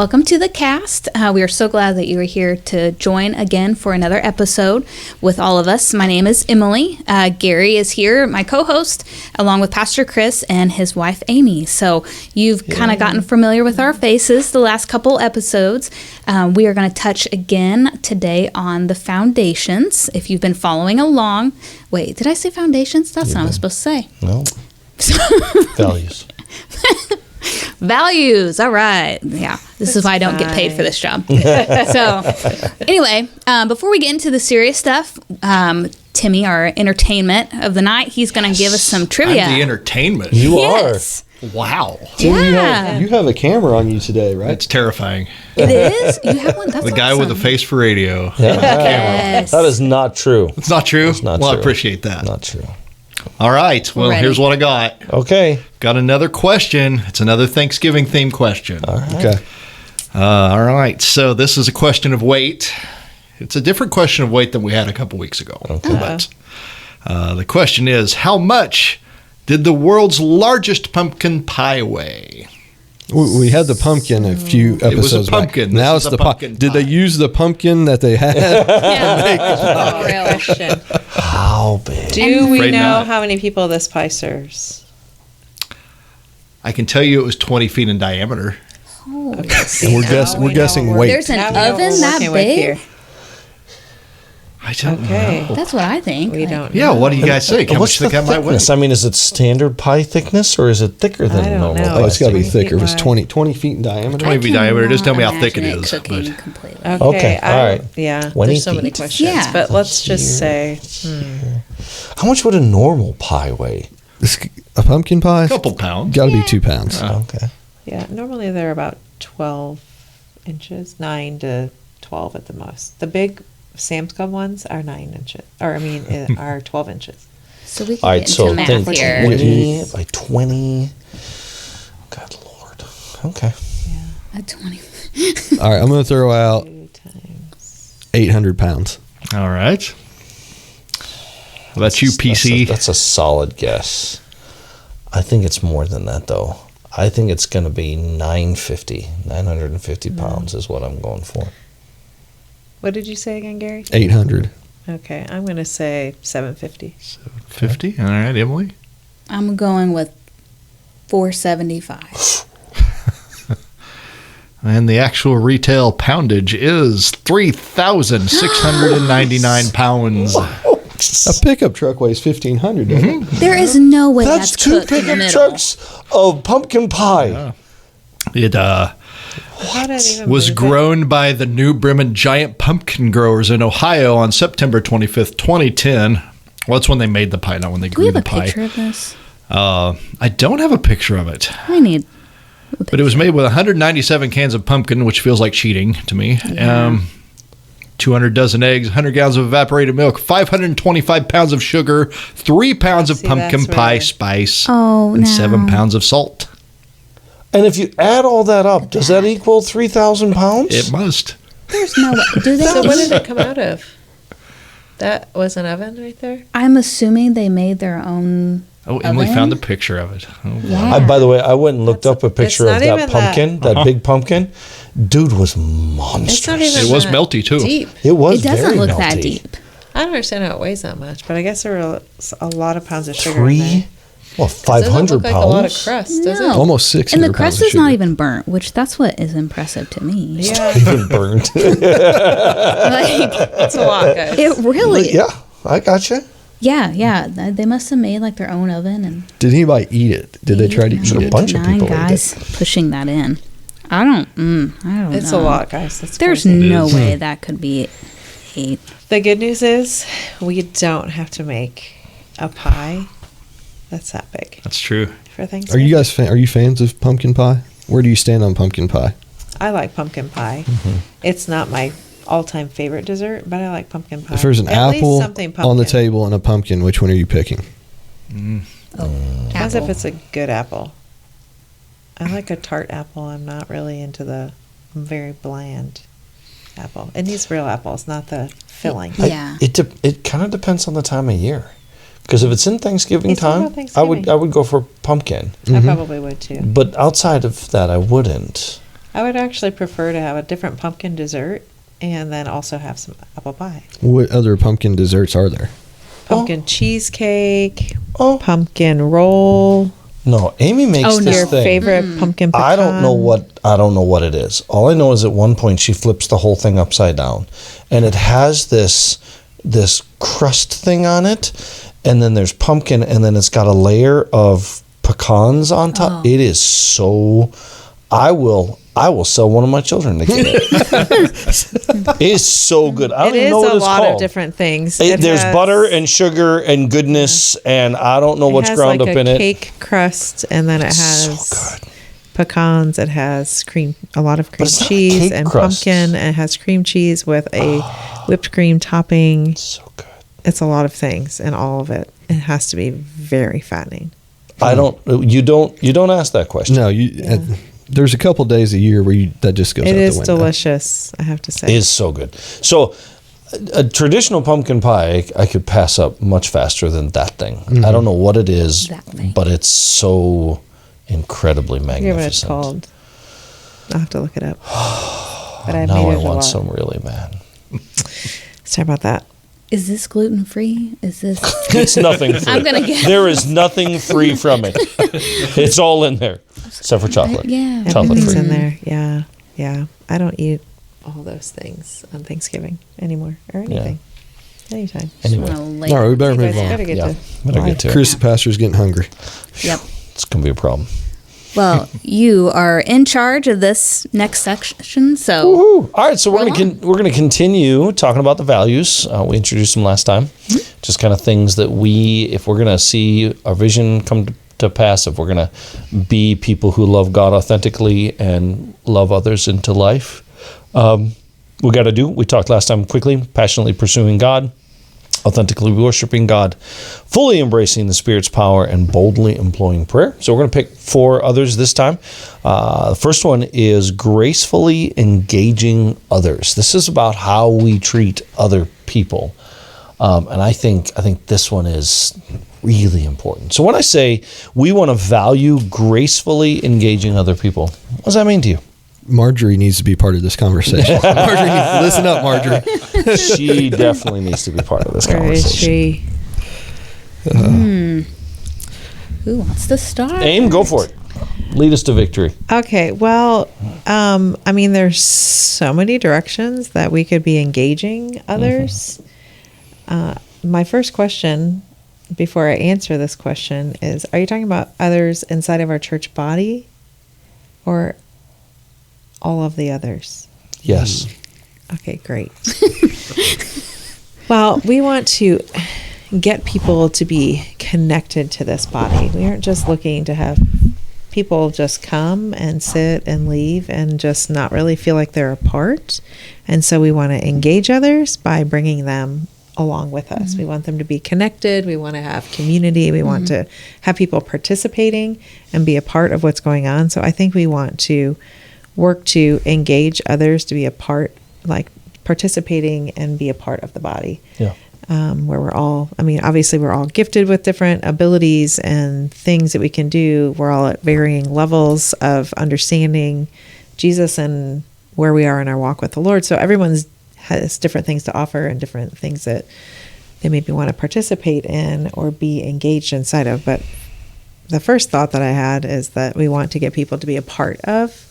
welcome to the cast. We are so glad that you are here to join again for another episode with all of us. My name is Emily. Gary is here, my co-host, along with Pastor Chris and his wife Amy. So you've kind of gotten familiar with our faces the last couple episodes. We are going to touch again today on the foundations. If you've been following along, wait, did I say foundations? That's not what I was supposed to say. No. Values. Values. All right. Yeah. This is why I don't get paid for this job. So anyway, before we get into the serious stuff, Timmy, our entertainment of the night, he's going to give us some trivia. I'm the entertainment. You are. Wow. Yeah. You have a camera on you today, right? It's terrifying. It is? You have one? That's the guy with the face for radio. Yeah. Yes. That is not true. It's not true? It's not well, true. I appreciate that. Not true. All right. Well, Ready. here's what I got. Okay. Got another question. It's another Thanksgiving themed question. All right. Okay. All right. So this is a question of weight. It's a different question of weight than we had a couple weeks ago. Okay. But the question is, how much did the world's largest pumpkin pie weigh? We had the pumpkin a few episodes was a pumpkin. back. Now This it's is the a pumpkin Did they pie. use the pumpkin that they had? Yeah. Real question. How big? Do we Afraid know not. how many people this pie serves? I can tell you it was 20 feet in diameter. Okay, We're guessing weight. There's an Now we know what oven we're that working with big? here. I don't Okay. know. That's what I think. We Like, don't Yeah, know. what do you guys think? How What's much do you the think I might weigh? thickness? I mean, is it standard pie thickness or is it thicker than I don't normal? know. Oh, it's got to be 20 thicker. If it's feet 20 feet in diameter. 20 feet diameter. Just tell me how thick it imagine is. cooking But completely. Okay, all right. Yeah, 20 there's so many feet. questions. Yeah. But let's just say, How much would a normal pie weigh? A pumpkin pie? a couple pounds. Got to be 2 pounds. Okay. yeah, normally they're about 12 inches, 9 to 12 at the most. The big Sam's Club ones are 9 inches, are 12 inches. So we All can right, get so into think math here. 20 by 20. Good Lord. Okay. A 20. All right, I'm going to throw out 2 times. 800 pounds. All right. How about you, PC? That's a solid guess. I think it's more than that, though. I think it's going to be 950 pounds is what I'm going for. What did you say again, Gary? 800. Okay, I'm going to say 750. 50. All right, Emily. I'm going with 475. And the actual retail poundage is 3,699 pounds. A pickup truck weighs 1,500, doesn't it? There is no way That's that's, 2 cooked in the pickup middle. trucks of pumpkin pie. It How did I even was believe grown by the New Bremen Giant Pumpkin Growers in Ohio on September 25th, 2010. Well, that's when they made the pie, not when they Do we grew have the a pie. picture of this? I don't have a picture of it. I need. But it was made with 197 cans of pumpkin, which feels like cheating to me. 200 dozen eggs, 100 gallons of evaporated milk, 525 pounds of sugar, 3 pounds of See, pumpkin that's pie right. spice, Oh, and no. 7 pounds of salt. And if you add all that up, does that equal 3,000 pounds? It must. There's no way. Do they? So what did it come out of? That was an oven right there? I'm assuming they made their own. Oh, Emily Oven? found a picture of it. Oh, Yeah. By the way, I went and looked up a picture it's of not that even pumpkin, that big pumpkin. Dude was monstrous. It's not even It was that melty, too. deep. It was It doesn't very look melty. that deep. I don't understand how it weighs that much, but I guess there were a lot of pounds of sugar in there. 3, well, Doesn't 500 look like pounds. a lot of crust, does No. it? Almost 600 And the pounds crust of is not sugar. even burnt, which that's what is impressive to me. Yeah, Even burned. Like, that's a lot, guys. it really. Yeah, I gotcha. Yeah. They must have made like their own oven and. Did anybody eat it? Did they try to eat A it? bunch of 9 people ate guys pushing that in. I don't It's know. a lot, guys. That's There's crazy. no way that could be 8. The good news is we don't have to make a pie that's that big that's true. for things. Are you guys are you fans of pumpkin pie? Where do you stand on pumpkin pie? I like pumpkin pie. It's not my all-time favorite dessert, but I like pumpkin pie. If there's an At least apple something on the pumpkin. table and a pumpkin, which one are you picking? As if Apple. it's a good apple. I like a tart apple. I'm not really into the very bland apple. It needs real apples, not the filling. Yeah. It kind of depends on the time of year. Because if it's in Thanksgiving It's all time, about Thanksgiving. I would go for pumpkin. I probably would too. But outside of that, I wouldn't. I would actually prefer to have a different pumpkin dessert and then also have some apple pie. What other pumpkin desserts are there? Pumpkin cheesecake, Oh. pumpkin roll, No, Amy makes Oh, no. this your thing. favorite pumpkin pecan. I don't know what it is. All I know is at one point she flips the whole thing upside down, and it has this crust thing on it, and then there's pumpkin, and then it's got a layer of pecans on top. Oh. It is so. I will sell one of my children to get it. It is so good. I don't It even is know what a it's lot called. of different things. There's has- butter and sugar and goodness, and I don't know what's it has ground like up a in it. cake crust, and then it has So good. pecans. It has a lot of cream it's not cheese cake and crust. pumpkin. And it has cream cheese with a whipped cream topping. So good. It's a lot of things, and all of it. It has to be very fattening. You don't ask that question. No, there's a couple days a year where that just goes out It the is window. delicious, I have to say. Is so good. So a traditional pumpkin pie I could pass up much faster than that thing. I don't know what it is, That thing. but it's so incredibly I forget what it's magnificent. called. I'll have to look it up. But I Now made I it a want lot. some really bad. Sorry about that. Is this gluten free? Is this? It's nothing free. I'm gonna get. There is nothing free from it. It's all in there, except for chocolate. Yeah. Chocolate Everything's free. in there. Yeah. Yeah. I don't eat all those things on Thanksgiving anymore or anything. Anytime. Anyway, All right, we better You move guys on. gotta get yeah, to better live. get to it. Chris, the pastor's getting hungry. Yep. It's gonna be a problem. Well, you are in charge of this next section, so Woohoo. All right, so we're Roll gonna continue talking about the values. We introduced them last time, just kind of things that if we're gonna see our vision come to pass, if we're gonna be people who love God authentically and love others into life, we got to do. We talked last time quickly: passionately pursuing God, authentically worshiping God, fully embracing the Spirit's power, and boldly employing prayer. So we're going to pick 4 others this time. The first one is gracefully engaging others. This is about how we treat other people. And I think this one is really important. So when I say we want to value gracefully engaging other people, what does that mean to you? Marjorie needs to be part of this conversation. Marjorie, listen up, Marjorie. She definitely needs to be part of this Where is conversation. she? who wants to start? Aim, go for it. Lead us to victory. Okay, well, I mean, there's so many directions that we could be engaging others. My first question, before I answer this question, is: are you talking about others inside of our church body, or all of the others? Yes. Okay, great. Well, we want to get people to be connected to this body. We aren't just looking to have people just come and sit and leave and just not really feel like they're a part. And so we want to engage others by bringing them along with us. We want them to be connected. We want to have community. We want to have people participating and be a part of what's going on. So I think we want to work to engage others to be a part, like participating and be a part of the body. Yeah. Where we're all, I mean, obviously we're all gifted with different abilities and things that we can do. We're all at varying levels of understanding Jesus and where we are in our walk with the Lord. So everyone's has different things to offer and different things that they maybe want to participate in or be engaged inside of. But the first thought that I had is that we want to get people to be a part of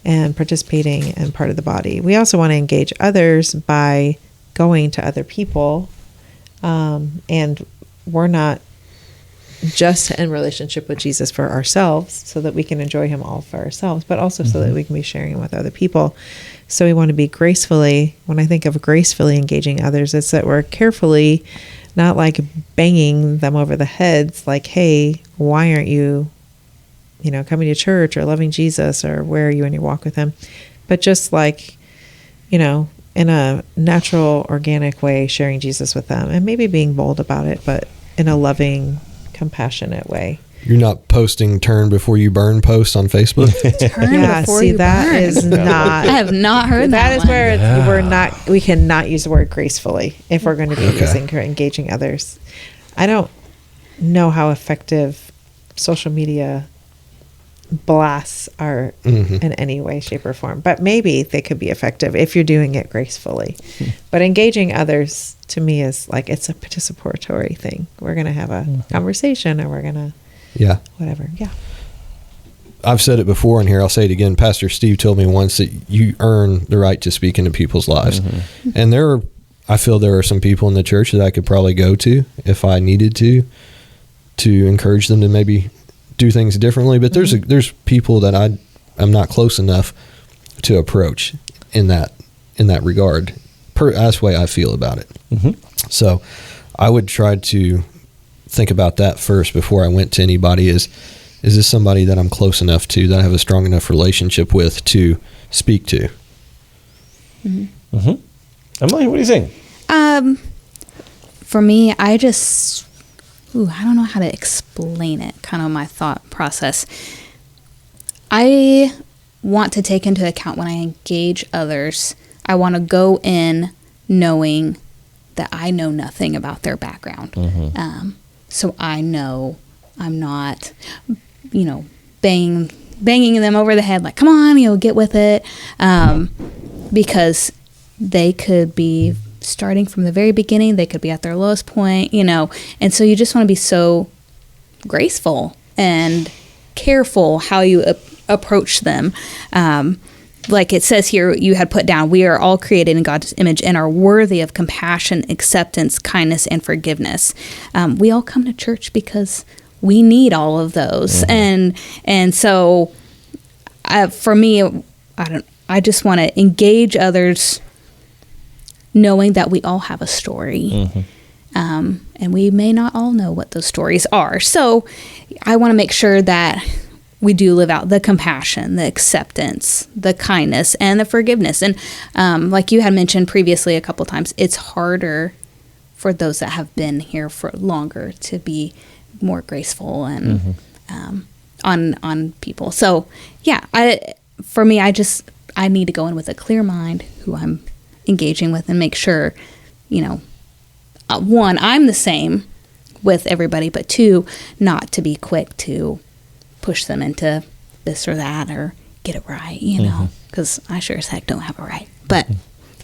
and participating and part of the body. We also want to engage others by going to other people. And we're not just in relationship with Jesus for ourselves so that we can enjoy him all for ourselves, but also so that we can be sharing him with other people. So we want to be gracefully, when I think of gracefully engaging others, it's that we're carefully, not like banging them over the heads, like, hey, why aren't you, coming to church or loving Jesus, or where are you in your walk with him? But just like, in a natural, organic way, sharing Jesus with them, and maybe being bold about it, but in a loving, compassionate way. You're not posting "turn before you burn" posts on Facebook. Turn Yeah, before see, you that burn. is not. I have not heard that. That is one. where we cannot use the word gracefully if we're going to be using engaging others. I don't know how effective social media blasts are in any way, shape, or form. But maybe they could be effective if you're doing it gracefully. But engaging others, to me, is like it's a participatory thing. We're going to have a conversation, or we're going to, whatever. Yeah. I've said it before, and here I'll say it again. Pastor Steve told me once that you earn the right to speak into people's lives. And I feel there are some people in the church that I could probably go to if I needed to encourage them to maybe do things differently. But there's people that I'm not close enough to approach in that regard. That's the way I feel about it. So I would try to think about that first before I went to anybody. Is this somebody that I'm close enough to, that I have a strong enough relationship with to speak to? Emily, what do you think? For me, I don't know how to explain it, kind of my thought process. I want to take into account when I engage others, I want to go in knowing that I know nothing about their background. So I know I'm not, banging them over the head like, come on, get with it. Because they could be starting from the very beginning. They could be at their lowest point, and so you just want to be so graceful and careful how you approach them. Like it says here, you had put down, we are all created in God's image and are worthy of compassion, acceptance, kindness, and forgiveness. We all come to church because we need all of those. And so for me, I just want to engage others knowing that we all have a story. And we may not all know what those stories are. So I want to make sure that we do live out the compassion, the acceptance, the kindness, and the forgiveness. And like you had mentioned previously a couple times, it's harder for those that have been here for longer to be more graceful and on people. So yeah, for me, I need to go in with a clear mind who I'm engaging with and make sure, one, I'm the same with everybody, but two, not to be quick to push them into this or that or get it right, because I sure as heck don't have it right. But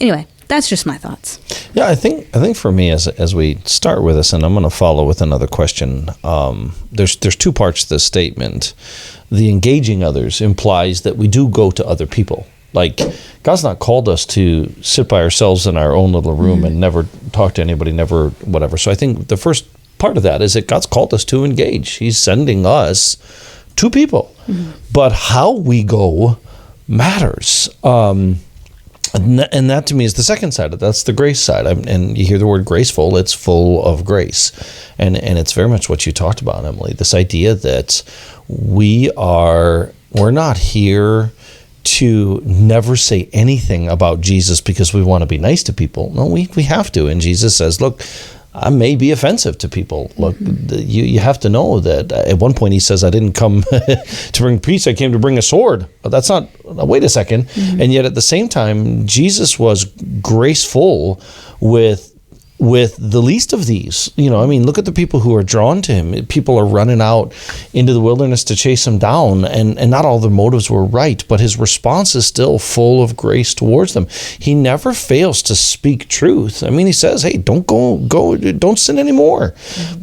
anyway, that's just my thoughts. Yeah, I think for me, as we start with this, and I'm going to follow with another question. There's two parts to this statement. The engaging others implies that we do go to other people. Like, God's not called us to sit by ourselves in our own little room and never talk to anybody, never whatever. So I think the first part of that is that God's called us to engage. He's sending us to people. But how we go matters. And that to me is the second side of it. That's the grace side. And you hear the word graceful, it's full of grace. And it's very much what you talked about, Emily. This idea that we're not here to never say anything about Jesus because we want to be nice to people. No, we have to. And Jesus says, look, I may be offensive to people. Look, you have to know that at one point he says, I didn't come to bring peace, I came to bring a sword. But that's not, wait a second. And yet at the same time, Jesus was graceful with the least of these. Look at the people who are drawn to him. People are running out into the wilderness to chase him down, and not all their motives were right, but his response is still full of grace towards them. He never fails to speak truth. He says, hey, don't don't sin anymore.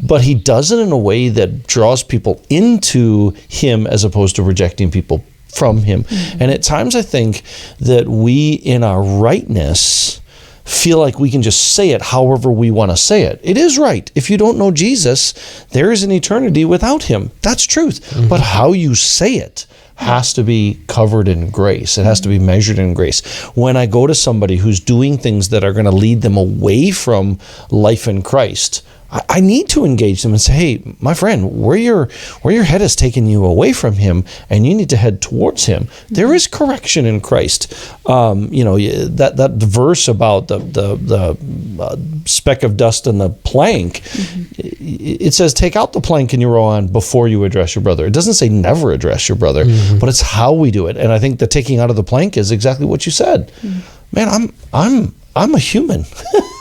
But he does it in a way that draws people into him as opposed to rejecting people from him. And at times I think that we, in our rightness, feel like we can just say it however we want to say it. It is right. If you don't know Jesus, there is an eternity without him. That's truth. But how you say it has to be covered in grace. It has to be measured in grace. When I go to somebody who's doing things that are going to lead them away from life in Christ, I need to engage them and say, hey, my friend, where your head is taking you away from him and you need to head towards him. There is correction in Christ. That verse about the speck of dust and the plank, it says, take out the plank in your own eye before you address your brother. It doesn't say never address your brother, but it's how we do it. And I think the taking out of the plank is exactly what you said. Man, I'm a human.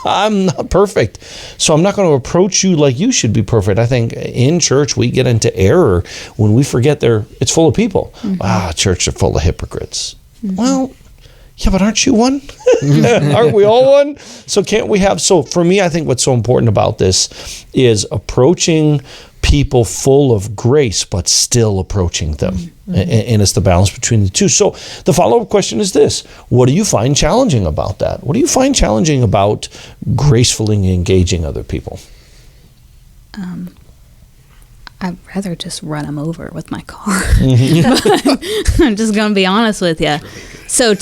I'm not perfect. So I'm not going to approach you like you should be perfect. I think in church we get into error when we forget it's full of people. Church are full of hypocrites. Well, yeah, but aren't you one? Aren't we all one? So can't we have, so for me, I think what's so important about this is approaching people full of grace, but still approaching them. And it's the balance between the two. So the follow-up question is this: what do you find challenging about that? What do you find challenging about gracefully engaging other people? I'd rather just run them over with my car. But I'm just going to be honest with you. So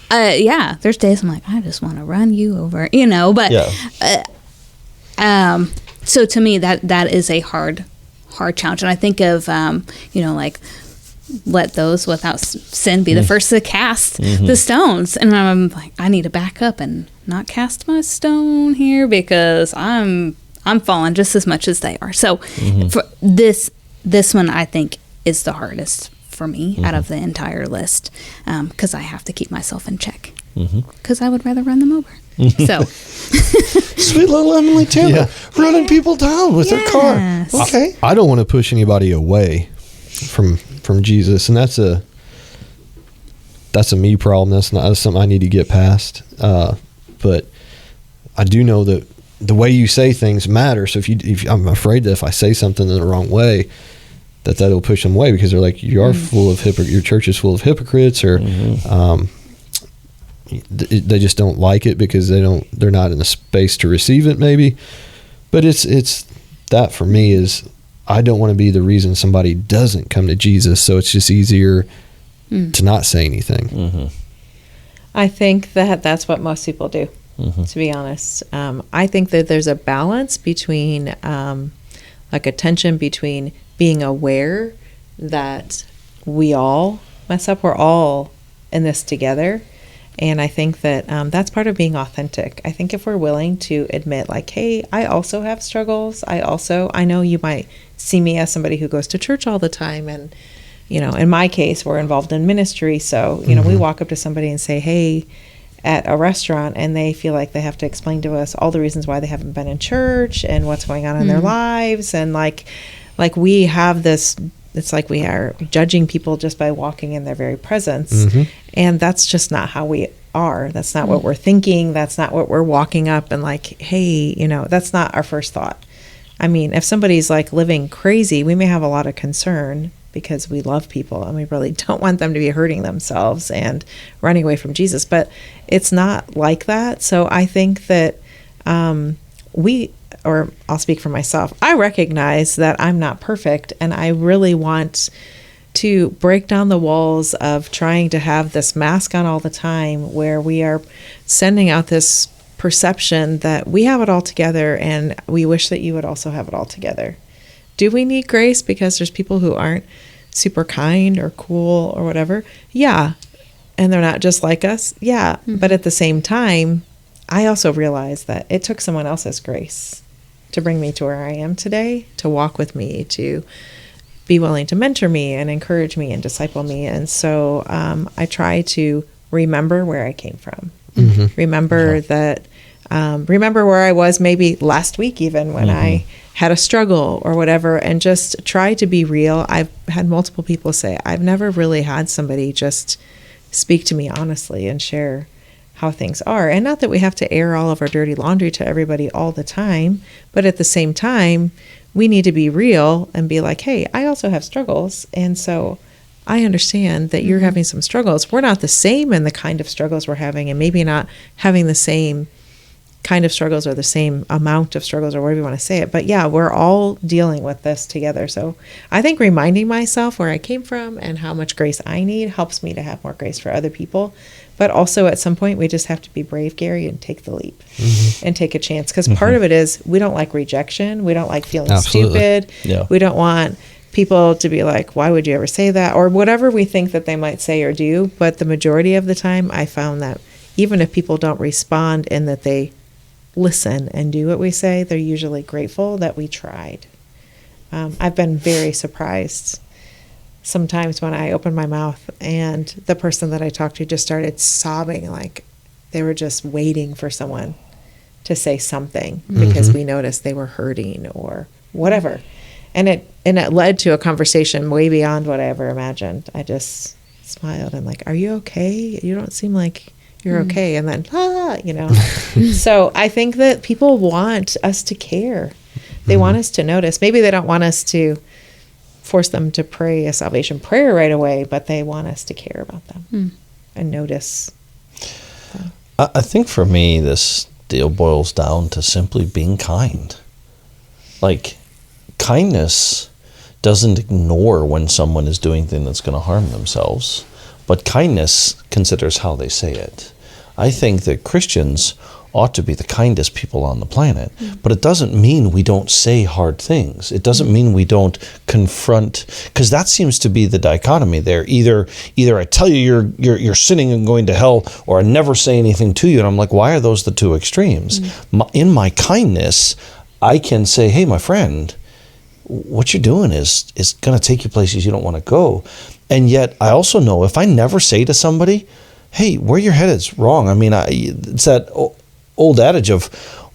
yeah, there's days I'm like, I just want to run you over, but so to me that is a hard challenge. And I think of, like, let those without sin be the first to cast the stones. And I'm like, I need to back up and not cast my stone here because I'm falling just as much as they are. So for this one, I think, is the hardest for me out of the entire list, because I have to keep myself in check, because I would rather run them over. So sweet little Emily Taylor running people down with her car. Okay. I don't want to push anybody away from Jesus, and that's a me problem. That's something I need to get past. But I do know that the way you say things matter. So if I'm afraid that if I say something in the wrong way, that'll push them away, because they're like, you are full of your church is full of hypocrites, or they just don't like it because they're not in a space to receive it, maybe. But it's that for me is, I don't want to be the reason somebody doesn't come to Jesus. So it's just easier to not say anything. I think that's what most people do, to be honest. I think that there's a balance between, like a tension between being aware that we all mess up. We're all in this together. And I think that that's part of being authentic. I think if we're willing to admit, like, hey, I also have struggles. I know you might see me as somebody who goes to church all the time. And, in my case, we're involved in ministry. So, we walk up to somebody and say, hey, at a restaurant, and they feel like they have to explain to us all the reasons why they haven't been in church and what's going on in their lives. And like we have this, it's like we are judging people just by walking in their very presence. And that's just not how we are. That's not what we're thinking. That's not what we're walking up and like, hey, that's not our first thought. I mean, if somebody's like living crazy, we may have a lot of concern because we love people and we really don't want them to be hurting themselves and running away from Jesus. But it's not like that. So I think that or I'll speak for myself, I recognize that I'm not perfect, and I really want to break down the walls of trying to have this mask on all the time, where we are sending out this perception that we have it all together and we wish that you would also have it all together. Do we need grace because there's people who aren't super kind or cool or whatever? Yeah. And they're not just like us? Yeah. But at the same time, I also realize that it took someone else's grace to bring me to where I am today, to walk with me, to be willing to mentor me and encourage me and disciple me. And so I try to remember where I came from. Remember that, remember where I was maybe last week, even when I had a struggle or whatever, and just try to be real. I've had multiple people say, I've never really had somebody just speak to me honestly and share how things are. And not that we have to air all of our dirty laundry to everybody all the time, but at the same time, we need to be real and be like, hey, I also have struggles. And so I understand that you're having some struggles. We're not the same in the kind of struggles we're having, and maybe not having the same kind of struggles or the same amount of struggles, or whatever you want to say it. But yeah, we're all dealing with this together. So I think reminding myself where I came from and how much grace I need helps me to have more grace for other people. But also at some point, we just have to be brave, Gary, and take the leap and take a chance. Because part of it is we don't like rejection. We don't like feeling stupid. Yeah. We don't want people to be like, why would you ever say that? Or whatever we think that they might say or do. But the majority of the time, I found that even if people don't respond and that they listen and do what we say, they're usually grateful that we tried. I've been very surprised sometimes when I open my mouth and the person that I talked to just started sobbing, like, They were just waiting for someone to say something because we noticed they were hurting or whatever. And it led to a conversation way beyond what I ever imagined. I just smiled and like, are you okay? You don't seem like you're okay. And then, So I think that people want us to care. They want us to notice. Maybe they don't want us to force them to pray a salvation prayer right away, but they want us to care about them and notice. I think for me, this deal boils down to simply being kind. Like, kindness doesn't ignore when someone is doing things that's going to harm themselves, but kindness considers how they say it. I think that Christians ought to be the kindest people on the planet, but it doesn't mean we don't say hard things. It doesn't mean we don't confront, because that seems to be the dichotomy there. Either I tell you you're sinning and going to hell, or I never say anything to you. And I'm like, why are those the two extremes? In my kindness, I can say, hey, my friend, what you're doing is going to take you places you don't want to go. And yet I also know if I never say to somebody, hey, where your head is wrong. I mean, it's that old adage of,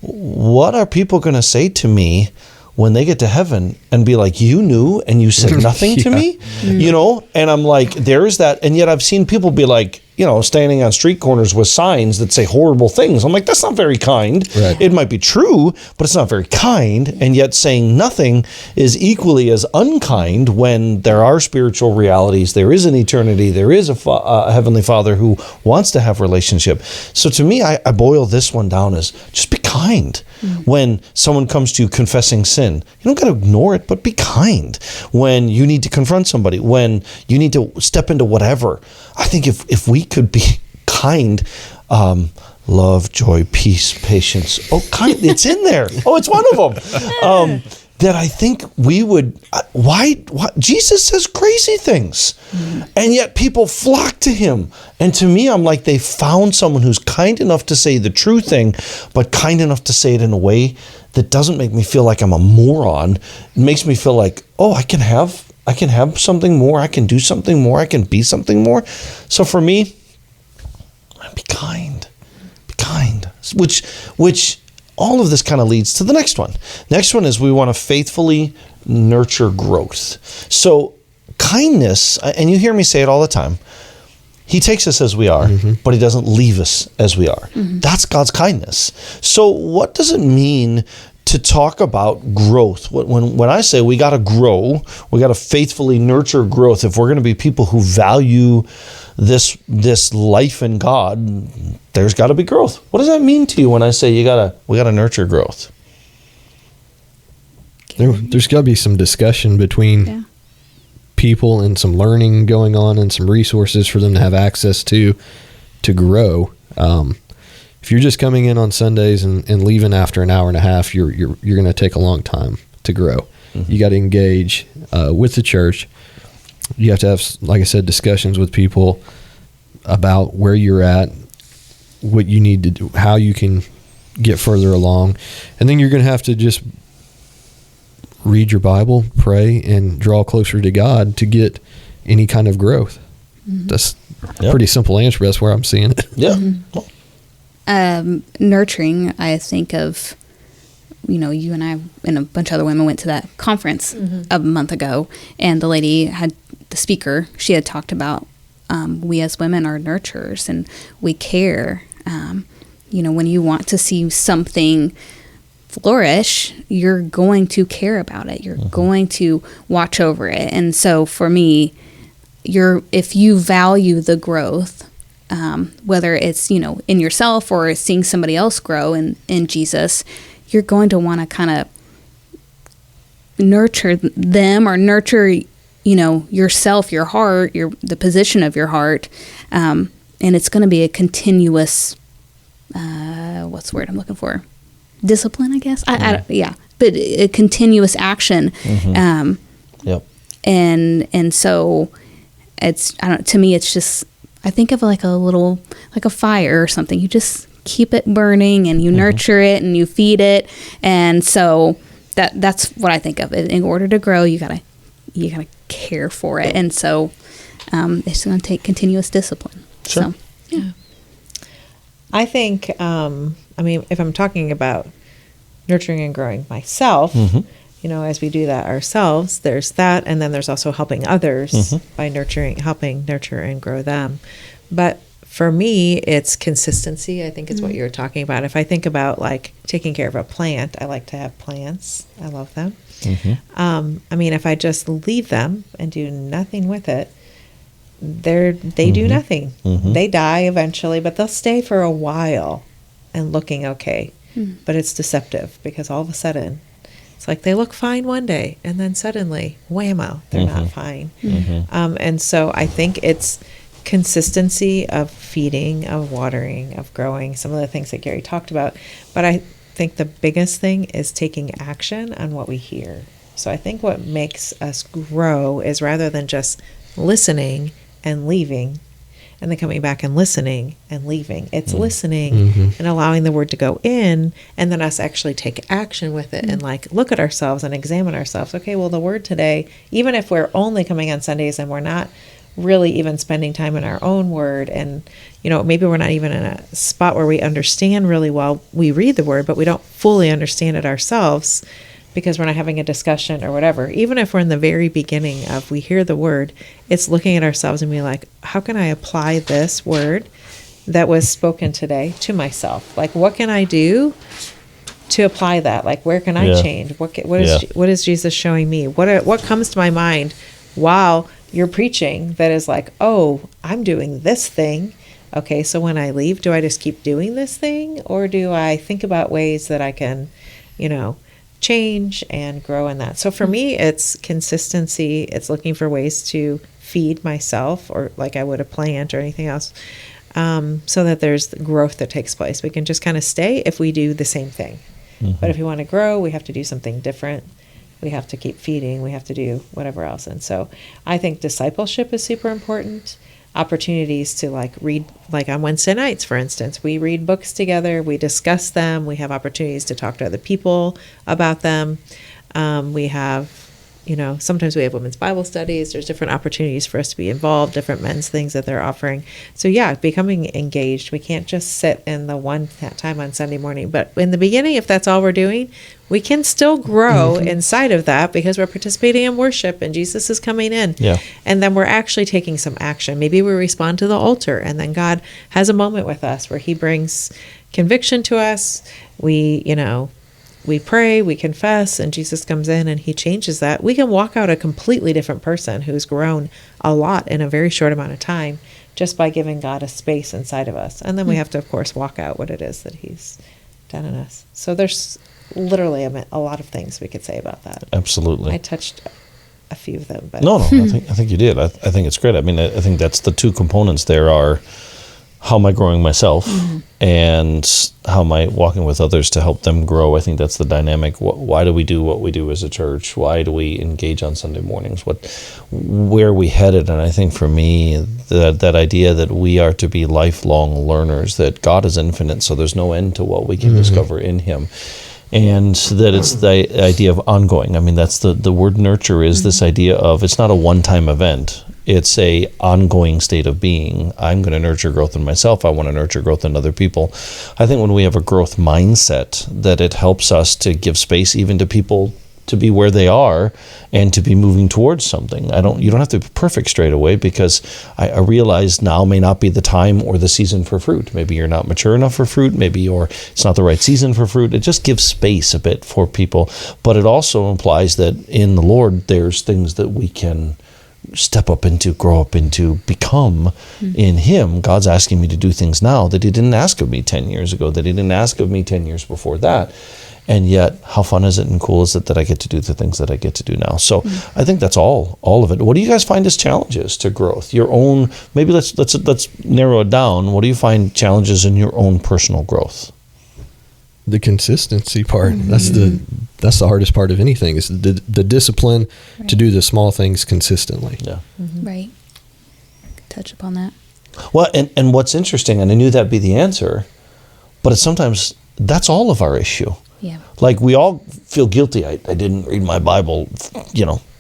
what are people going to say to me when they get to heaven and be like, you knew and you said nothing to me? And I'm like, there is that. And yet I've seen people be like, standing on street corners with signs that say horrible things. I'm like, that's not very kind. Right. It might be true, but it's not very kind. And yet saying nothing is equally as unkind when there are spiritual realities. There is an eternity. There is a Heavenly Father who wants to have relationship. So to me, I boil this one down as just be kind. When someone comes to you confessing sin, you don't got to ignore it, but be kind. When you need to confront somebody, when you need to step into whatever, I think if we could be kind, love, joy, peace, patience. Kind, it's in there. It's one of them. That I think we would, why Jesus says crazy things, and yet people flock to him. And to me, I'm like, they found someone who's kind enough to say the true thing, but kind enough to say it in a way that doesn't make me feel like I'm a moron. It makes me feel like, I can have something more. I can do something more. I can be something more. So for me, be kind. Be kind. Which all of this kind of leads to the next one. Next one is we want to faithfully nurture growth. So kindness, and you hear me say it all the time, he takes us as we are, but he doesn't leave us as we are. That's God's kindness. So what does it mean to talk about growth? When I say we got to grow, we got to faithfully nurture growth. If we're going to be people who value this life in God, there's got to be growth. What does that mean to you when I say we got to nurture growth? There's got to be some discussion between people and some learning going on and some resources for them to have access to grow. If you're just coming in on Sundays and leaving after an hour and a half, you're going to take a long time to grow. You got to engage with the church. You have to have, like I said, discussions with people about where you're at, what you need to do, how you can get further along. And then you're going to have to just read your Bible, pray, and draw closer to God to get any kind of growth. That's a pretty simple answer, but that's where I'm seeing it. Nurturing, I think of, you and I and a bunch of other women went to that conference a month ago, and the speaker, she had talked about we as women are nurturers and we care. When you want to see something flourish, you're going to care about it. You're going to watch over it. And so for me, if you value the growth, whether it's, in yourself or seeing somebody else grow in Jesus, you're going to want to kind of nurture them or nurture, yourself, your heart, the position of your heart. And it's going to be a continuous, what's the word I'm looking for? Discipline, I guess. But a continuous action. And so to me, it's just, I think of like a fire or something. You just keep it burning and you nurture it and you feed it. And so that's what I think of. In order to grow, you gotta care for it. And so it's going to take continuous discipline. Sure. So, I think, if I'm talking about nurturing and growing myself, as we do that ourselves, there's that. And then there's also helping others by helping nurture and grow them. But for me, it's consistency, I think is what you're talking about. If I think about like taking care of a plant, I like to have plants. I love them. If I just leave them and do nothing with it, they do nothing. They die eventually, but they'll stay for a while and looking okay. But it's deceptive because all of a sudden, it's like they look fine one day and then suddenly, whammo, they're not fine. And so I think it's consistency of feeding, of watering, of growing, some of the things that Gary talked about. But I think the biggest thing is taking action on what we hear. So I think what makes us grow is rather than just listening and leaving and then coming back and listening and leaving, it's listening and allowing the word to go in, and then us actually take action with it and like look at ourselves and examine ourselves. Okay, well, the word today, even if we're only coming on Sundays and we're not really even spending time in our own word, and maybe we're not even in a spot where we understand really well, we read the word but we don't fully understand it ourselves because we're not having a discussion or whatever. Even if we're in the very beginning of we hear the word, it's looking at ourselves and being like, how can I apply this word that was spoken today to myself? Like, what can I do to apply that? Like, where can I change? What is Jesus showing me? What comes to my mind while you're preaching that is like, oh, I'm doing this thing. Okay, so when I leave, do I just keep doing this thing, or do I think about ways that I can, change and grow in that? So for me, it's consistency. It's looking for ways to feed myself, or like I would a plant or anything else, so that there's growth that takes place. We can just kind of stay if we do the same thing. But if we want to grow, we have to do something different. We have to keep feeding. We have to do whatever else. And so I think discipleship is super important. Opportunities to like read, like on Wednesday nights, for instance, we read books together, we discuss them, we have opportunities to talk to other people about them. We have, sometimes we have women's Bible studies. There's different opportunities for us to be involved, different men's things that they're offering. So yeah, becoming engaged. We can't just sit in the one time on Sunday morning. But in the beginning, if that's all we're doing, we can still grow inside of that because we're participating in worship and Jesus is coming in. Yeah. And then we're actually taking some action. Maybe we respond to the altar and then God has a moment with us where he brings conviction to us. We pray, we confess, and Jesus comes in and he changes that. We can walk out a completely different person who's grown a lot in a very short amount of time just by giving God a space inside of us. And then we have to, of course, walk out what it is that he's done in us. So there's literally a lot of things we could say about that. Absolutely. I touched a few of them. But No, I think you did. I think it's great. I mean, I think that's the two components there are how am I growing myself and how am I walking with others to help them grow. I think that's the dynamic. Why do we do what we do as a church? Why do we engage on Sunday mornings? Where are we headed? And I think for me, that idea that we are to be lifelong learners, that God is infinite, so there's no end to what we can discover in him. And that it's the idea of ongoing. I mean, that's the word nurture is this idea of it's not a one-time event. It's a ongoing state of being. I'm going to nurture growth in myself. I want to nurture growth in other people. I think when we have a growth mindset, that it helps us to give space even to people to be where they are and to be moving towards something. You don't have to be perfect straight away because I realize now may not be the time or the season for fruit. Maybe you're not mature enough for fruit. Maybe it's not the right season for fruit. It just gives space a bit for people. But it also implies that in the Lord, there's things that we can step up into, grow up into, become in him. God's asking me to do things now that he didn't ask of me 10 years ago, that he didn't ask of me 10 years before that. And yet, how fun is it and cool is it that I get to do the things that I get to do now? So I think that's all of it. What do you guys find as challenges to growth? Your own, maybe let's narrow it down. What do you find challenges in your own personal growth? The consistency part. That's the hardest part of anything is the discipline to do the small things consistently. Yeah. Right. Touch upon that. Well, and what's interesting, and I knew that'd be the answer, but it's sometimes that's all of our issue. Yeah. Like we all feel guilty. I didn't read my Bible,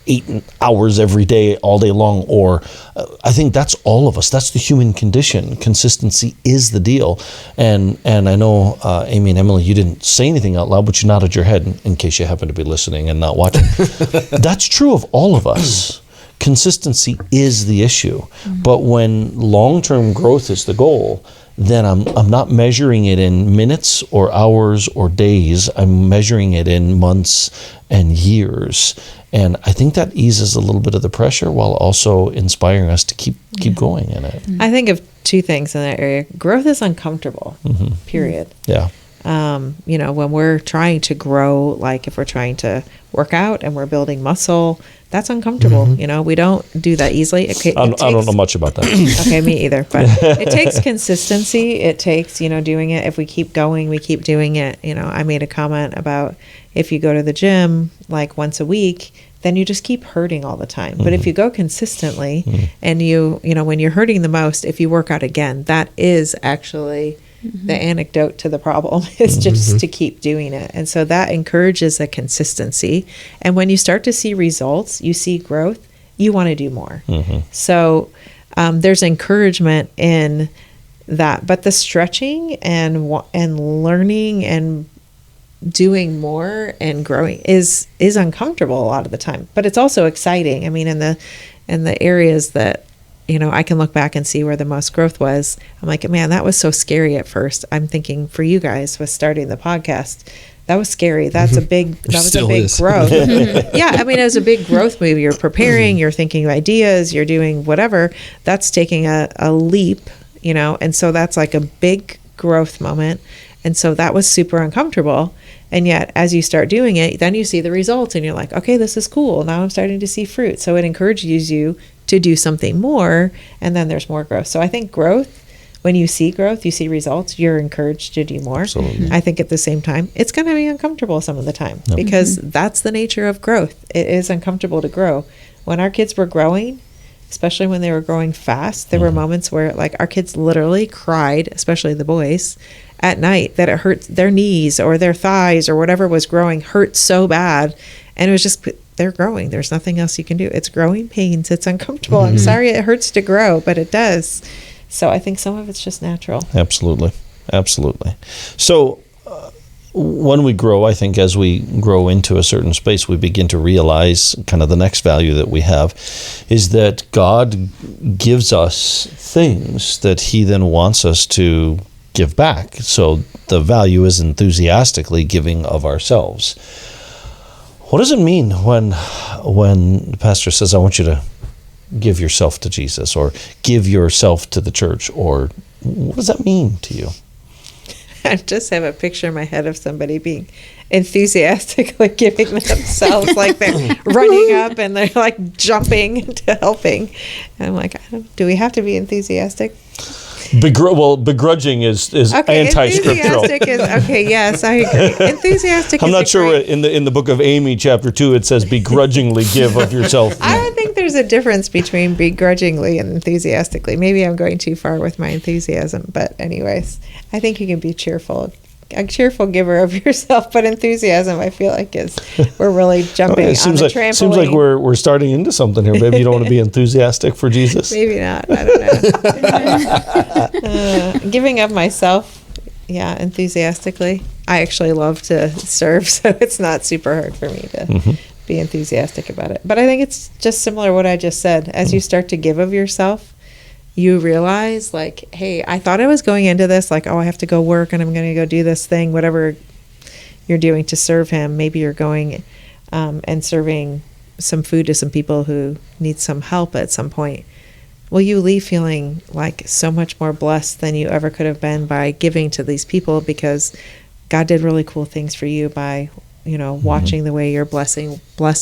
8 hours every day, all day long, or I think that's all of us. That's the human condition. Consistency is the deal. And I know, Amy and Emily, you didn't say anything out loud, but you nodded your head in case you happen to be listening and not watching. That's true of all of us. Consistency is the issue. But when long-term growth is the goal, then I'm not measuring it in minutes or hours or days. I'm measuring it in months and years. And I think that eases a little bit of the pressure while also inspiring us to keep going in it. I think of two things in that area. Growth is uncomfortable, period. Yeah. When we're trying to grow, like if we're trying to work out and we're building muscle, that's uncomfortable. We don't do that easily. I don't know much about that. Okay, me either. But it takes consistency. It takes, doing it. If we keep going, we keep doing it. I made a comment about if you go to the gym like once a week, then you just keep hurting all the time. But if you go consistently and when you're hurting the most, if you work out again, that is actually the antidote to the problem is just to keep doing it. And so that encourages a consistency. And when you start to see results, you see growth, you want to do more. So there's encouragement in that. But the stretching and learning and doing more and growing is uncomfortable a lot of the time. But it's also exciting. I mean, in the areas that I can look back and see where the most growth was. I'm like, man, that was so scary at first. I'm thinking for you guys with starting the podcast, that was scary. That was a big growth. Yeah. I mean, it was a big growth move. You're preparing, you're thinking of ideas, you're doing whatever. That's taking a leap, and so that's like a big growth moment. And so that was super uncomfortable. And yet, as you start doing it, then you see the results and you're like, okay, this is cool. Now I'm starting to see fruit. So it encourages you to do something more, and then there's more growth. So I think growth, when you see growth, you see results, you're encouraged to do more. Absolutely. I think at the same time, it's going to be uncomfortable some of the time because that's the nature of growth. It is uncomfortable to grow. When our kids were growing, especially when they were growing fast, there were moments where like our kids literally cried, especially the boys, at night that it hurt their knees or their thighs or whatever was growing hurt so bad. And it was just, they're growing. There's nothing else you can do. It's growing pains. It's uncomfortable. I'm sorry it hurts to grow, but it does. So I think some of it's just natural. Absolutely. So when we grow, I think as we grow into a certain space, we begin to realize kind of the next value that we have is that God gives us things that he then wants us to give back. So the value is enthusiastically giving of ourselves. What does it mean when the pastor says, I want you to give yourself to Jesus or give yourself to the church? Or what does that mean to you? I just have a picture in my head of somebody being enthusiastically giving themselves, like they're running up and they're like jumping to helping. And I'm like, do we have to be enthusiastic? Begrudging is okay, anti-scriptural. Enthusiastic is okay. Yes, I agree. Enthusiastic. I'm not sure in the book of Amy, chapter 2, it says begrudgingly give of yourself. I don't think there's a difference between begrudgingly and enthusiastically. Maybe I'm going too far with my enthusiasm, but anyways, I think you can be cheerful. A cheerful giver of yourself, but enthusiasm, I feel like we're really jumping on the trampoline. Seems like we're starting into something here. Maybe you don't want to be enthusiastic for Jesus. Maybe not. I don't know. Giving of myself, yeah, enthusiastically. I actually love to serve, so it's not super hard for me to be enthusiastic about it. But I think it's just similar to what I just said. As you start to give of yourself, you realize like, hey, I thought I was going into this like, oh, I have to go work and I'm going to go do this thing, whatever you're doing to serve him. Maybe you're going and serving some food to some people who need some help at some point. Well, you leave feeling like so much more blessed than you ever could have been by giving to these people because God did really cool things for you by, watching the way you're bless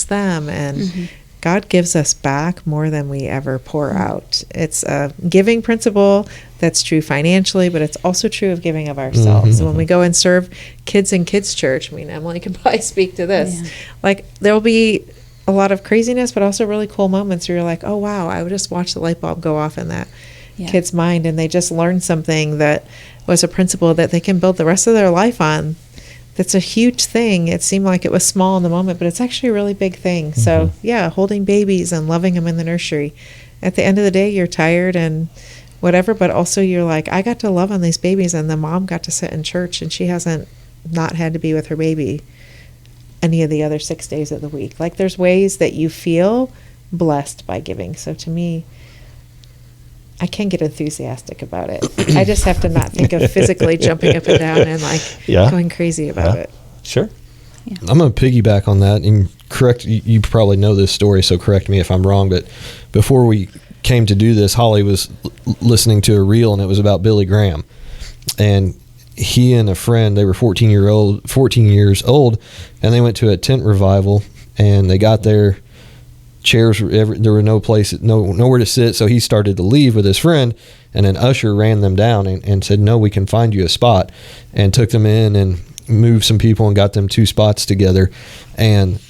them. And God gives us back more than we ever pour out. It's a giving principle that's true financially, but it's also true of giving of ourselves. And when we go and serve kids in kids' church, I mean, Emily can probably speak to this. Yeah. Like, there'll be a lot of craziness, but also really cool moments where you're like, oh, wow, I would just watch the light bulb go off in that kid's mind, and they just learned something that was a principle that they can build the rest of their life on that's a huge thing. It seemed like it was small in the moment, but it's actually a really big thing. So yeah, holding babies and loving them in the nursery. At the end of the day, you're tired and whatever, but also you're like, I got to love on these babies, and the mom got to sit in church, and she hasn't not had to be with her baby any of the other 6 days of the week. Like, there's ways that you feel blessed by giving. So to me, I can get enthusiastic about it. I just have to not think of physically jumping up and down and going crazy about it. Sure. Yeah. I'm going to piggyback on that and correct. You probably know this story, so correct me if I'm wrong. But before we came to do this, Holly was listening to a reel, and it was about Billy Graham. And he and a friend, they were 14 years old, and they went to a tent revival, and they got there. Chairs there were nowhere to sit, so he started to leave with his friend, and an usher ran them down and said, no, we can find you a spot, and took them in and moved some people and got them 2 spots together. And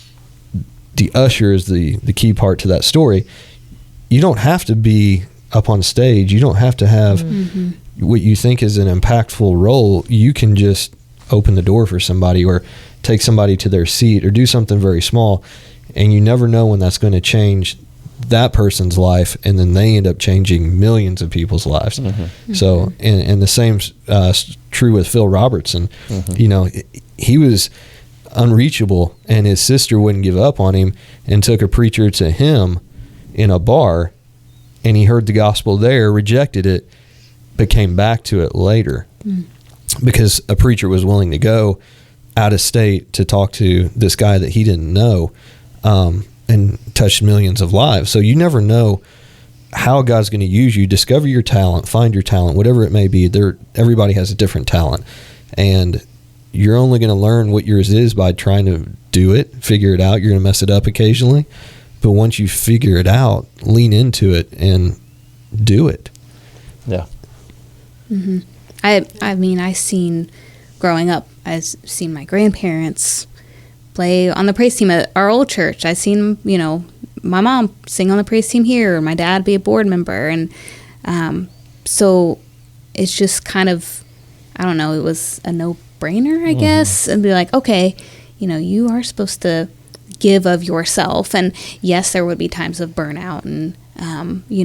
the usher is the key part to that story. You don't have to be up on stage. You don't have to have what you think is an impactful role. You can just open the door for somebody, or take somebody to their seat, or do something very small. And you never know when that's going to change that person's life, and then they end up changing millions of people's lives. So, and the same true with Phil Robertson. You know, he was unreachable, and his sister wouldn't give up on him, and took a preacher to him in a bar, and he heard the gospel there, rejected it, but came back to it later because a preacher was willing to go out of state to talk to this guy that he didn't know. And touched millions of lives. So you never know how God's going to use you. Discover your talent, find your talent, whatever it may be. Everybody has a different talent, and you're only going to learn what yours is by trying to do it, figure it out. You're going to mess it up occasionally, but once you figure it out, lean into it and do it. Yeah. I mean, growing up, I've seen my grandparents play on the praise team at our old church. I seen, my mom sing on the praise team here, or my dad be a board member. And so it's just kind of, I don't know, it was a no-brainer, I guess, and be like, okay, you are supposed to give of yourself. And yes, there would be times of burnout and,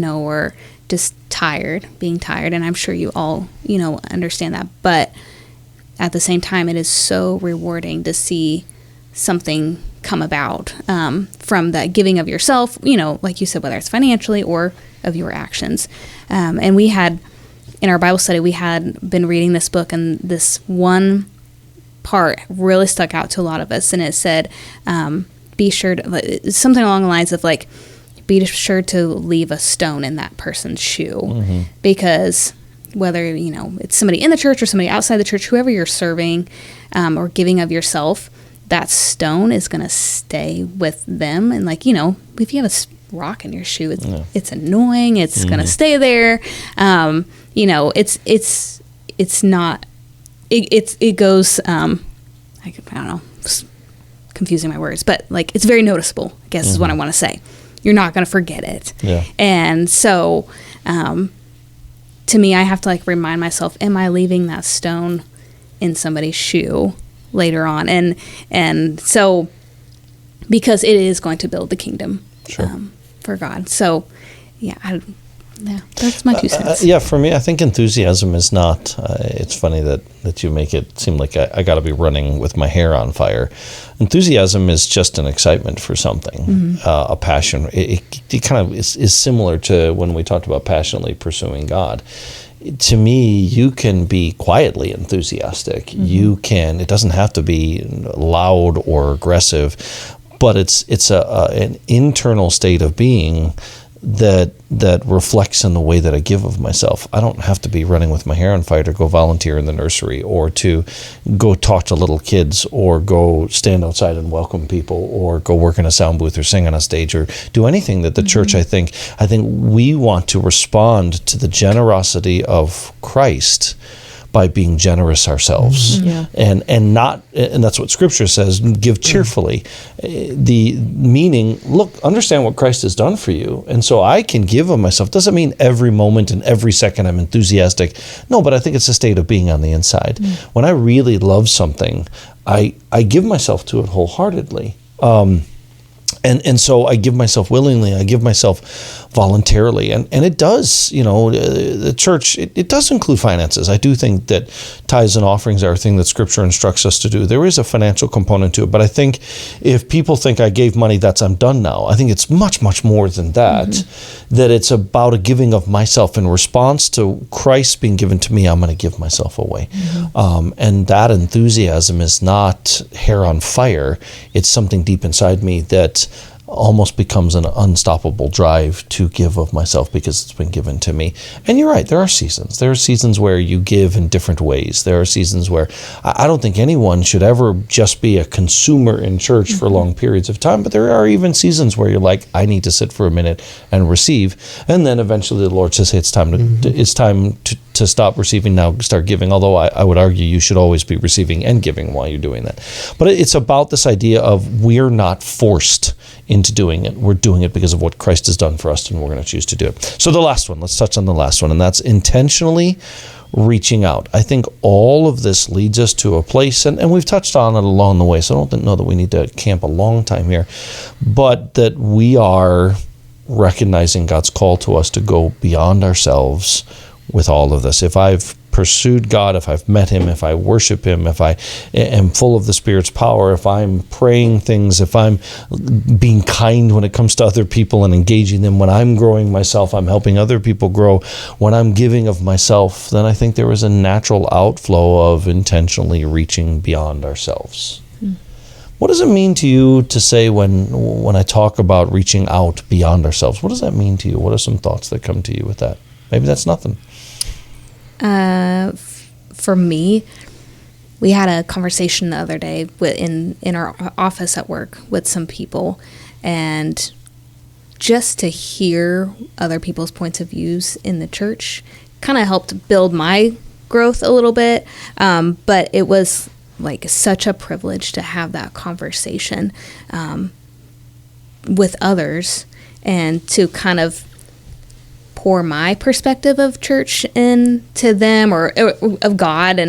or just being tired. And I'm sure you all, understand that. But at the same time, it is so rewarding to see something come about from that giving of yourself, like you said, whether it's financially or of your actions. And we had, in our Bible study, we had been reading this book, and this one part really stuck out to a lot of us. And it said, be sure to, something along the lines of like, be sure to leave a stone in that person's shoe. Because whether, it's somebody in the church or somebody outside the church, whoever you're serving or giving of yourself, that stone is going to stay with them. And if you have a rock in your shoe, it's annoying. It's going to stay there. It's not, it goes, I don't know, confusing my words, but it's very noticeable, I guess is what I want to say. You're not going to forget it. Yeah. And so, to me, I have to remind myself, am I leaving that stone in somebody's shoe later on? And so, because it is going to build the kingdom for God. So, that's my 2 cents. For me, I think enthusiasm is not, it's funny that you make it seem like I got to be running with my hair on fire. Enthusiasm is just an excitement for something, a passion. It kind of is similar to when we talked about passionately pursuing God. To me, you can be quietly enthusiastic. It doesn't have to be loud or aggressive, but it's an internal state of being that reflects in the way that I give of myself. I don't have to be running with my hair on fire to go volunteer in the nursery, or to go talk to little kids, or go stand outside and welcome people, or go work in a sound booth, or sing on a stage, or do anything that the church, I think we want to respond to the generosity of Christ by being generous ourselves. Yeah. And that's what Scripture says, give cheerfully. The meaning, look, understand what Christ has done for you. And so I can give of myself. Doesn't mean every moment and every second I'm enthusiastic. No, but I think it's a state of being on the inside. When I really love something, I give myself to it wholeheartedly. And so I give myself willingly, I give myself voluntarily. And it does, the church, it does include finances. I do think that tithes and offerings are a thing that Scripture instructs us to do. There is a financial component to it. But I think if people think I gave money, I'm done now. I think it's much, much more than that, that it's about a giving of myself in response to Christ being given to me. I'm going to give myself away. And that enthusiasm is not hair on fire. It's something deep inside me that almost becomes an unstoppable drive to give of myself because it's been given to me. And you're right, there are seasons. There are seasons where you give in different ways. There are seasons where I don't think anyone should ever just be a consumer in church for long periods of time, but there are even seasons where you're like, I need to sit for a minute and receive. And then eventually the Lord says, hey, it's time to stop receiving, now start giving. Although I would argue you should always be receiving and giving while you're doing that. But it's about this idea of we're not forced into doing it. We're doing it because of what Christ has done for us, and we're going to choose to do it. So the last one, let's touch on the last one, and that's intentionally reaching out. I think all of this leads us to a place, and we've touched on it along the way, so I don't know that we need to camp a long time here, but that we are recognizing God's call to us to go beyond ourselves with all of this. If I've pursued God, if I've met Him, if I worship Him, if I am full of the Spirit's power, if I'm praying things, if I'm being kind when it comes to other people and engaging them, when I'm growing myself, I'm helping other people grow, when I'm giving of myself, then I think there is a natural outflow of intentionally reaching beyond ourselves. What does it mean to you to say when I talk about reaching out beyond ourselves? What does that mean to you? What are some thoughts that come to you with that? Maybe that's nothing. For me, we had a conversation the other day in our office at work with some people, and just to hear other people's points of views in the church kind of helped build my growth a little bit. But it was like such a privilege to have that conversation with others and to kind of pour my perspective of church into them or of God,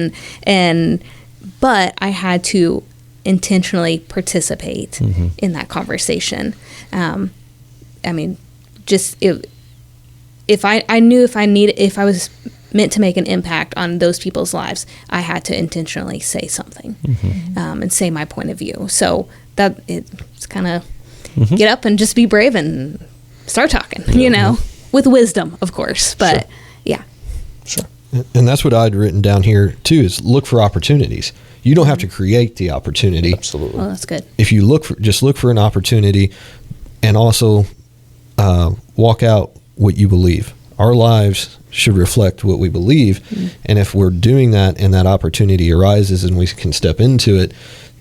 but I had to intentionally participate in that conversation. I mean, just if I knew if I was meant to make an impact on those people's lives, I had to intentionally say something and say my point of view. So that it's kind of get up and just be brave and start talking, with wisdom, of course. But yeah. Sure. And that's what I'd written down here too, is look for opportunities. You don't have to create the opportunity. Absolutely. Well, that's good. If you look for an opportunity, and also walk out what you believe. Our lives should reflect what we believe. And if we're doing that and that opportunity arises and we can step into it,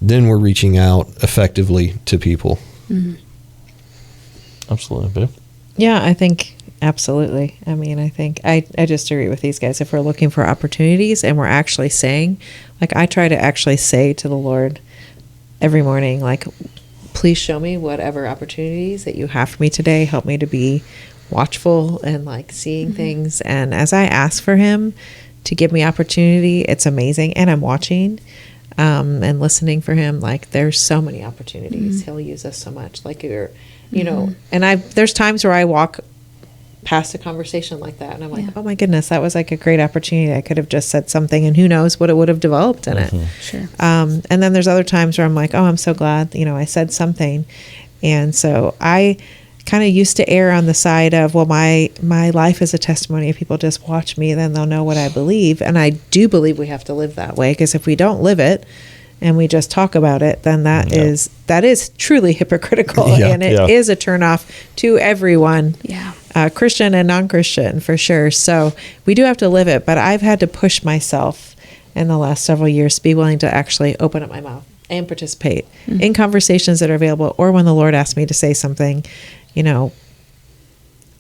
then we're reaching out effectively to people. Absolutely. Babe. Yeah, I think absolutely. I mean, I think I just agree with these guys. If we're looking for opportunities and we're actually saying, like, I try to actually say to the Lord every morning, like, please show me whatever opportunities that you have for me today. Help me to be watchful and like seeing things. And as I ask for Him to give me opportunity, it's amazing. And I'm watching and listening for Him. Like, there's so many opportunities. He'll use us so much. Like, you're, and there's times where I walk past a conversation like that and I'm like, oh my goodness, that was like a great opportunity. I could have just said something and who knows what it would have developed in it. Sure. And then there's other times where I'm like, oh, I'm so glad, I said something. And so I kind of used to err on the side of, well, my life is a testimony. If people just watch me, then they'll know what I believe. And I do believe we have to live that way, because if we don't live it and we just talk about it, then that is truly hypocritical. And it is a turnoff to everyone. Christian and non-Christian, for sure. So we do have to live it, but I've had to push myself in the last several years to be willing to actually open up my mouth and participate in conversations that are available, or when the Lord asks me to say something,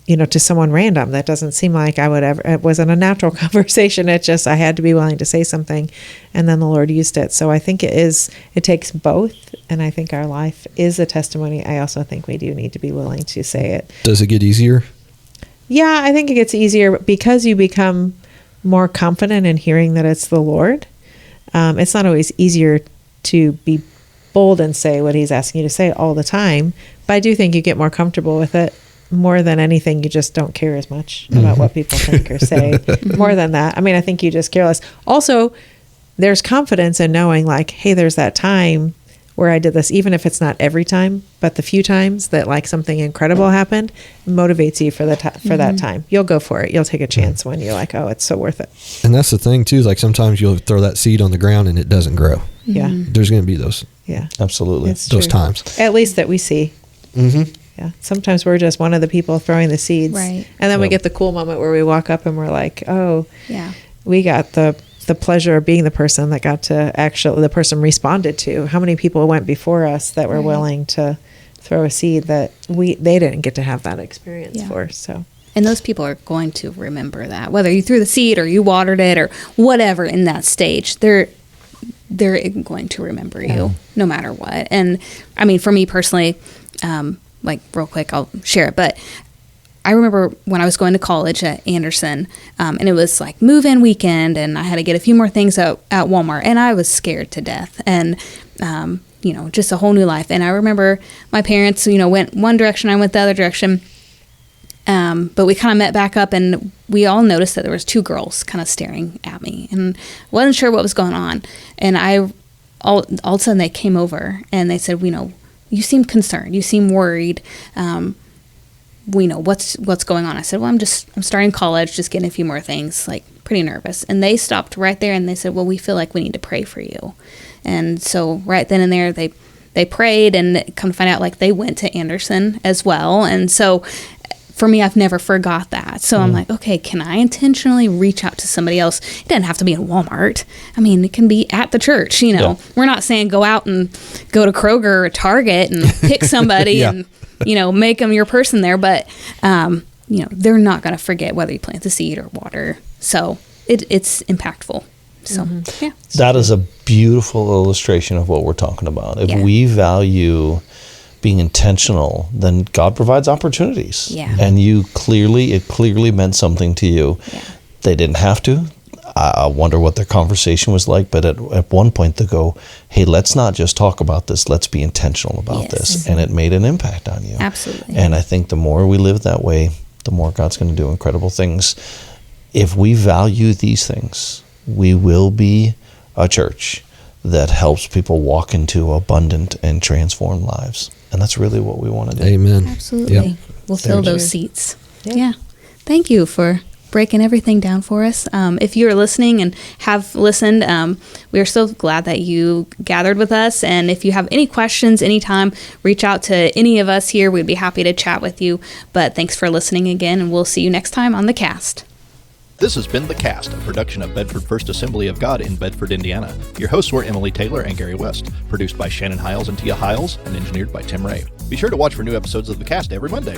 to someone random. That doesn't seem like I would ever, it wasn't a natural conversation. It just, I had to be willing to say something, and then the Lord used it. So I think it takes both. And I think our life is a testimony. I also think we do need to be willing to say it. Does it get easier? Yeah, I think it gets easier because you become more confident in hearing that it's the Lord. It's not always easier to be bold and say what he's asking you to say all the time, but I do think you get more comfortable with it. More than anything, you just don't care as much about what people think or say. More than that, I think you just care less. Also, there's confidence in knowing, like, hey, there's that time where I did this, even if it's not every time, but the few times that like something incredible happened, motivates you for that time. You'll go for it. You'll take a chance when you're like, oh, it's so worth it. And that's the thing too, is like sometimes you'll throw that seed on the ground and it doesn't grow. Yeah. There's going to be those. Yeah. Absolutely. It's those true. times. At least that we see. Mm-hmm. Yeah. Sometimes we're just one of the people throwing the seeds. Right. And then we get the cool moment where we walk up and we're like, oh, Yeah. we got the pleasure of being the person that got to the person responded to. How many people went before us that were willing to throw a seed that they didn't get to have that experience for. So. And those people are going to remember that, whether you threw the seed or you watered it or whatever in that stage, they're going to remember you no matter what. And for me personally, like real quick, I'll share it, but I remember when I was going to college at Anderson, and it was like move-in weekend, and I had to get a few more things at Walmart, and I was scared to death, and just a whole new life. And I remember my parents, went one direction, I went the other direction, but we kind of met back up, and we all noticed that there was two girls kind of staring at me, and wasn't sure what was going on. And all of a sudden they came over, and they said, you seem concerned, you seem worried. We know what's going on. I said, well, I'm starting college, just getting a few more things, like pretty nervous. And they stopped right there and they said, well, we feel like we need to pray for you. And so right then and there, they prayed, and come to find out, like, they went to Anderson as well. And so for me, I've never forgot that. So I'm like, okay, can I intentionally reach out to somebody else? It doesn't have to be in Walmart. It can be at the church, We're not saying go out and go to Kroger or Target and pick somebody and make them your person there, but they're not going to forget whether you plant the seed or water. So it's impactful. So that is a beautiful illustration of what we're talking about. If we value being intentional, then God provides opportunities. Yeah. And it clearly meant something to you. Yeah. They didn't have to. I wonder what their conversation was like, but at one point they go, hey, let's not just talk about this, let's be intentional about this. And it made an impact on you. Absolutely. And I think the more we live that way, the more God's going to do incredible things. If we value these things, we will be a church that helps people walk into abundant and transformed lives. And that's really what we want to do. Amen. Absolutely. Yep. We'll fill those seats. Yeah. Thank you for breaking everything down for us. If you're listening and have listened, we are so glad that you gathered with us. And if you have any questions anytime, reach out to any of us here. We'd be happy to chat with you. But thanks for listening again, and we'll see you next time on The Cast. This has been The Cast, a production of Bedford First Assembly of God in Bedford, Indiana. Your hosts were Emily Taylor and Gary West, produced by Shannon Hiles and Tia Hiles, and engineered by Tim Ray. Be sure to watch for new episodes of The Cast every Monday.